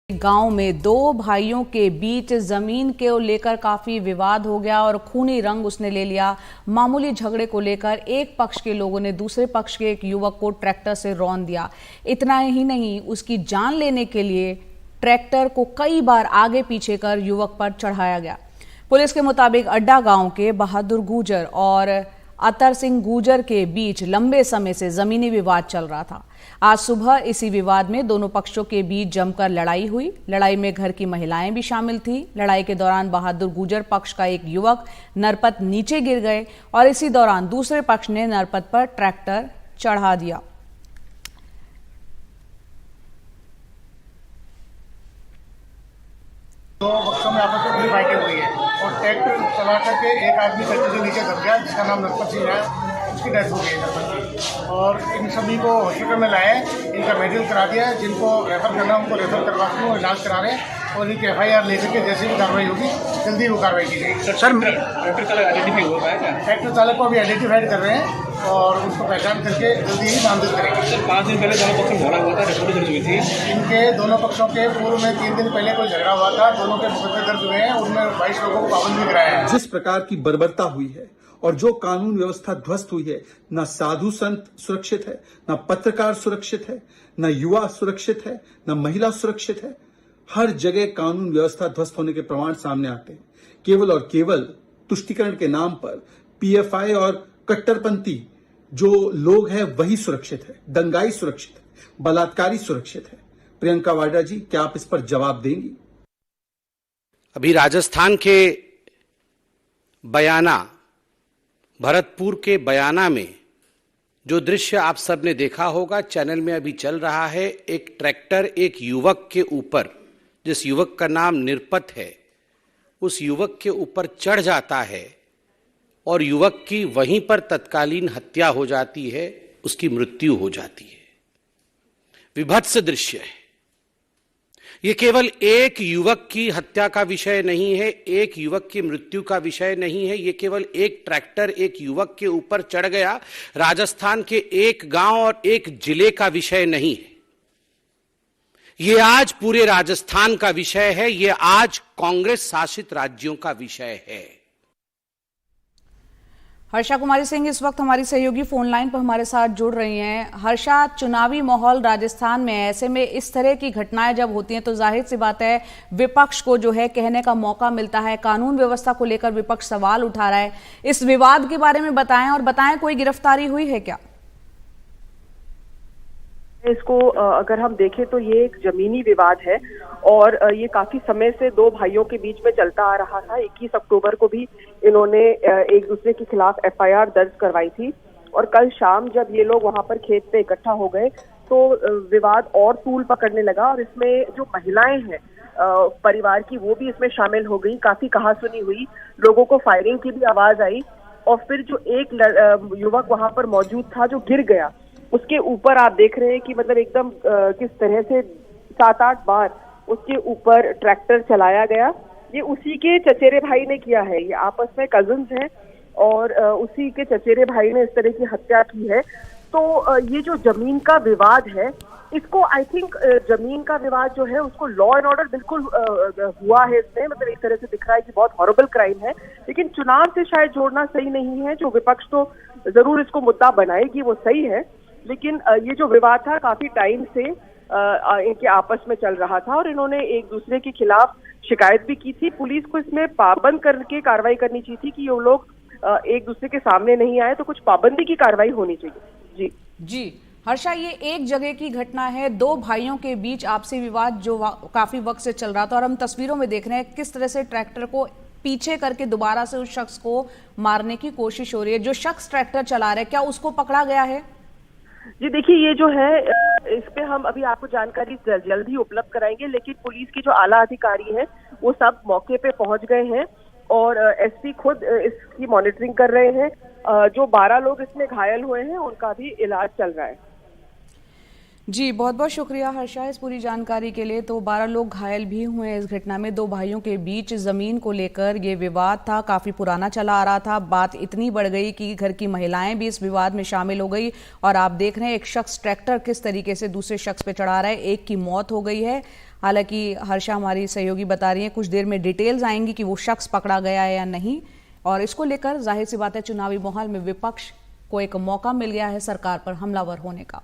गांव में दो भाइयों के बीच जमीन के लेकर काफी विवाद हो गया और खूनी रंग उसने ले लिया। मामूली झगड़े को लेकर एक पक्ष के लोगों ने दूसरे पक्ष के एक युवक को ट्रैक्टर से रौंद दिया। इतना ही नहीं, उसकी जान लेने के लिए ट्रैक्टर को कई बार आगे पीछे कर युवक पर चढ़ाया गया। पुलिस के मुताबिक अड्डा गांव के बहादुर गुर्जर और अतर सिंह गुर्जर के बीच लंबे समय से जमीनी विवाद चल रहा था। आज सुबह इसी विवाद में दोनों पक्षों के बीच जमकर लड़ाई हुई। लड़ाई में घर की महिलाएं भी शामिल थी। लड़ाई के दौरान बहादुर गुर्जर पक्ष का एक युवक नरपत नीचे गिर गए और इसी दौरान दूसरे पक्ष ने नरपत पर ट्रैक्टर चढ़ा दिया। दो पक्षों में आपस में बड़ी फाइटिंग हुई है और ट्रैक्टर चला करके एक आदमी ट्रैक्टर से नीचे दब गया, जिसका नाम नरपत सिंह है। उसकी डेथ हो गई है नरपत की। और इन सभी को हॉस्पिटल में लाए, इनका मेडिकल करा दिया है। जिनको रेफर करना उनको रेफर करवा के इलाज करा रहे हैं और इनकी FIR लेकर के जैसे भी कार्रवाई होगी जल्दी वो कार्रवाई की जाएगी। सर ट्रैक्टर चालक आइडेंटिफाई हो पाया क्या? ट्रैक्टर चालक को अभी आइडेंटिफाइड कर रहे हैं और उसको पहचान करके जल्दी ही नामजद करेंगे। सर 5 दिन पहले दोनों पक्षों में झगड़ा हुआ था, रिपोर्ट दर्ज हुई थी। इनके दोनों पक्षों के पूर्व में 3 दिन पहले कोई झगड़ा हुआ था। दोनों के मुकदमे दर्ज हुए हैं, उनमें 22 लोगों को पाबंद भी कराया है। जिस प्रकार की बर्बरता हुई है और जो कानून व्यवस्था ध्वस्त हुई है, न साधु संत सुरक्षित है, न पत्रकार सुरक्षित है, न युवा सुरक्षित है, न महिला सुरक्षित है। हर जगह कानून व्यवस्था ध्वस्त होने के प्रमाण सामने आते हैं। केवल और केवल तुष्टीकरण के नाम पर PFI और कट्टरपंथी जो लोग हैं वही सुरक्षित है, दंगाई सुरक्षित है, बलात्कारी सुरक्षित है। प्रियंका वाड्रा जी, क्या आप इस पर जवाब देंगी? अभी राजस्थान के बयाना, भरतपुर के बयाना में जो दृश्य आप सबने देखा होगा, चैनल में अभी चल रहा है। एक ट्रैक्टर एक युवक के ऊपर, जिस युवक का नाम नरपत है, उस युवक के ऊपर चढ़ जाता है और युवक की वहीं पर तत्कालीन हत्या हो जाती है, उसकी मृत्यु हो जाती है। विभत्स दृश्य है। यह केवल एक युवक की हत्या का विषय नहीं है, एक युवक की मृत्यु का विषय नहीं है। यह केवल एक ट्रैक्टर एक युवक के ऊपर चढ़ गया, राजस्थान के एक गांव और एक जिले का विषय नहीं है। यह आज पूरे राजस्थान का विषय है। यह आज कांग्रेस शासित राज्यों का विषय है। हर्षा कुमारी सिंह इस वक्त हमारी सहयोगी फोन लाइन पर हमारे साथ जुड़ रही हैं। हर्षा, चुनावी माहौल राजस्थान में, ऐसे में इस तरह की घटनाएं जब होती हैं तो जाहिर सी बात है विपक्ष को जो है कहने का मौका मिलता है। कानून व्यवस्था को लेकर विपक्ष सवाल उठा रहा है। इस विवाद के बारे में बताएं और बताएं कोई गिरफ्तारी हुई है क्या? इसको अगर हम देखें तो ये एक जमीनी विवाद है और ये काफी समय से दो भाइयों के बीच में चलता आ रहा था। 21 अक्टूबर को भी इन्होंने एक दूसरे के खिलाफ FIR दर्ज करवाई थी और कल शाम जब ये लोग वहां पर खेत पे इकट्ठा हो गए तो विवाद और तूल पकड़ने लगा और इसमें जो महिलाएं हैं परिवार की, वो भी इसमें शामिल हो गई। काफी कहासुनी हुई, लोगों को फायरिंग की भी आवाज आई और फिर जो एक युवक वहां पर मौजूद था जो गिर गया, उसके ऊपर आप देख रहे हैं कि मतलब एकदम किस तरह से 7-8 बार उसके ऊपर ट्रैक्टर चलाया गया। ये उसी के चचेरे भाई ने किया है, ये आपस में कजिन्स हैं और उसी के चचेरे भाई ने इस तरह की हत्या की है। तो ये जो जमीन का विवाद है, इसको आई थिंक जमीन का विवाद जो है उसको लॉ एंड ऑर्डर बिल्कुल हुआ है इसमें। मतलब एक तरह से दिख रहा है कि बहुत हॉरिबल क्राइम है, लेकिन चुनाव से शायद जोड़ना सही नहीं है। जो विपक्ष तो जरूर इसको मुद्दा बनाएगी, वो सही है, लेकिन ये जो विवाद था काफी टाइम से इनके आपस में चल रहा था और इन्होंने एक दूसरे के खिलाफ शिकायत भी की थी। पुलिस को इसमें पाबंद करके कार्रवाई करनी चाहिए थी कि ये लोग एक दूसरे के सामने नहीं आए, तो कुछ पाबंदी की कार्रवाई होनी चाहिए। जी हर्षा, ये एक जगह की घटना है, दो भाइयों के बीच आपसी विवाद जो काफी वक्त से चल रहा था और हम तस्वीरों में देख रहे हैं किस तरह से ट्रैक्टर को पीछे करके दोबारा से उस शख्स को मारने की कोशिश हो रही है। जो शख्स ट्रैक्टर चला रहा है, क्या उसको पकड़ा गया है? जी देखिए, ये जो है इस पे हम अभी आपको जानकारी जल्द ही उपलब्ध कराएंगे, लेकिन पुलिस के जो आला अधिकारी हैं वो सब मौके पे पहुंच गए हैं और SP खुद इसकी मॉनिटरिंग कर रहे हैं। जो 12 लोग इसमें घायल हुए हैं उनका भी इलाज चल रहा है। जी बहुत बहुत शुक्रिया हर्षा इस पूरी जानकारी के लिए। तो 12 लोग घायल भी हुए इस घटना में। दो भाइयों के बीच जमीन को लेकर ये विवाद था, काफी पुराना चला आ रहा था। बात इतनी बढ़ गई कि घर की महिलाएं भी इस विवाद में शामिल हो गई और आप देख रहे हैं एक शख्स ट्रैक्टर किस तरीके से दूसरे शख्स पे चढ़ा रहा है। एक की मौत हो गई है। हालांकि हर्षा हमारी सहयोगी बता रही हैं कुछ देर में डिटेल्स आएंगी कि वो शख्स पकड़ा गया है या नहीं, और इसको लेकर जाहिर सी बात है चुनावी माहौल में विपक्ष को एक मौका मिल गया है सरकार पर हमलावर होने का।